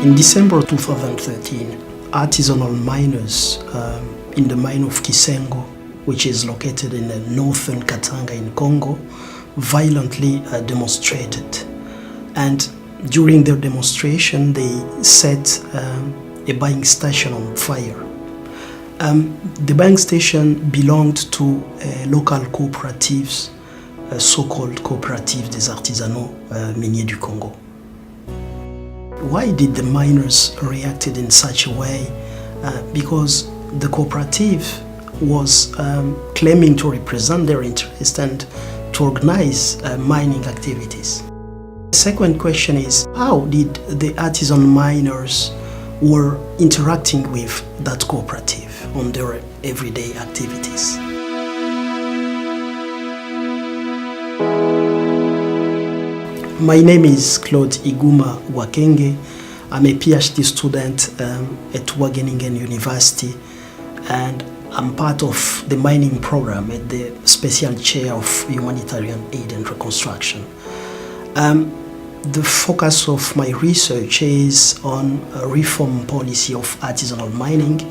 In December 2013, artisanal miners in the mine of Kisengo, which is located in the northern Katanga in Congo, violently demonstrated. And during their demonstration, they set a buying station on fire. The buying station belonged to local cooperatives, so-called cooperatives des artisanaux miniers du Congo. Why did the miners reacted in such a way? Because the cooperative was claiming to represent their interest and to organize mining activities. The second question is, how did the artisan miners were interacting with that cooperative on their everyday activities? My name is Claude Iguma Wakenge. I'm a PhD student at Wageningen University, and I'm part of the mining program at the Special Chair of Humanitarian Aid and Reconstruction. The focus of my research is on a reform policy of artisanal mining,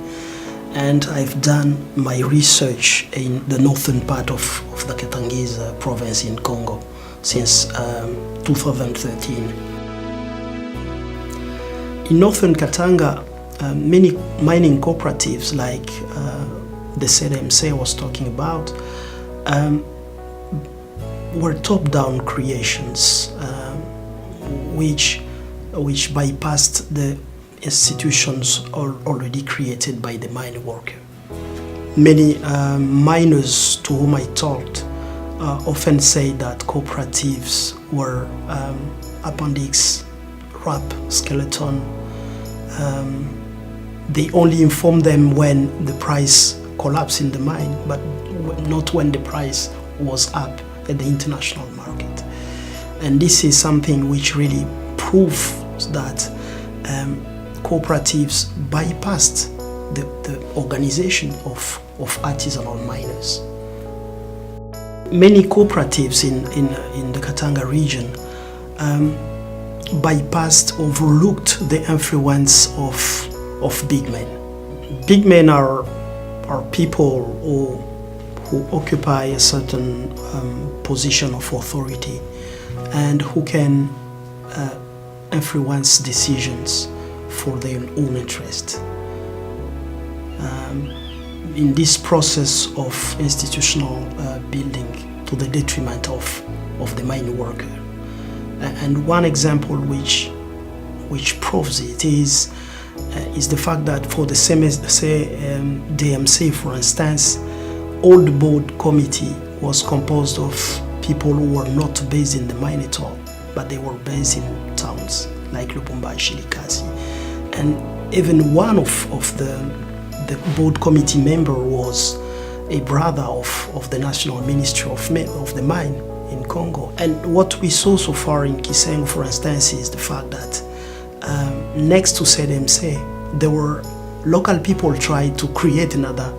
and I've done my research in the northern part of the Katanga province in Congo since 2013. In northern Katanga, many mining cooperatives like the CDMC I was talking about were top-down creations which bypassed the institutions already created by the mine worker. Many miners to whom I talked often say that cooperatives were appendix, wrap, skeleton. They only inform them when the price collapsed in the mine, but not when the price was up at the international market. And this is something which really proves that cooperatives bypassed the organization of artisanal miners. Many cooperatives in the Katanga region bypassed, overlooked the influence of big men. Big men are people who occupy a certain position of authority and who can influence decisions for their own interest. In this process of institutional building to the detriment of the mine worker. And one example which proves it is the fact that for the DMC, for instance, all the board committee was composed of people who were not based in the mine at all, but they were based in towns like Lubumbashi, Likasi. And even one of the board committee member was a brother of the National Ministry of the Mine in Congo. And what we saw so far in Kisengo, for instance, is the fact that next to CDMC, there were local people tried to create another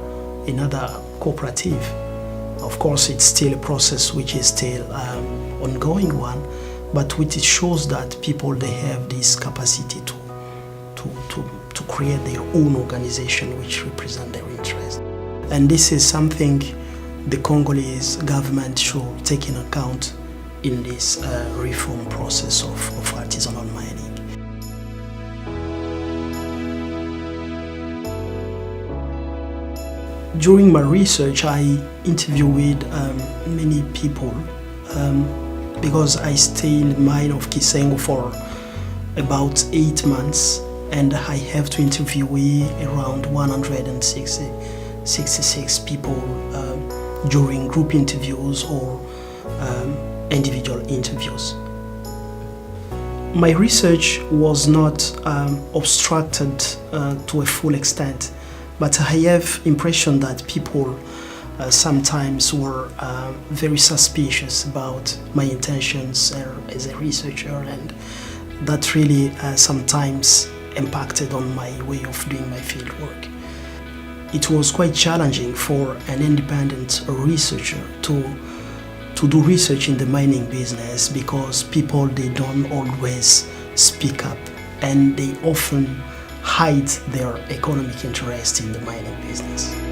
cooperative. Of course, it's still a process which is still ongoing one, but which shows that people, they have this capacity to create their own organization which represent their interest. And this is something the Congolese government should take in account in this reform process of artisanal mining. During my research, I interviewed many people because I stayed in the mine of Kisengo for about 8 months, and I have to interview around 166 people during group interviews or individual interviews. My research was not obstructed to a full extent, but I have impression that people sometimes were very suspicious about my intentions as a researcher, and that really sometimes impacted on my way of doing my field work. It was quite challenging for an independent researcher to do research in the mining business because people, they don't always speak up and they often hide their economic interest in the mining business.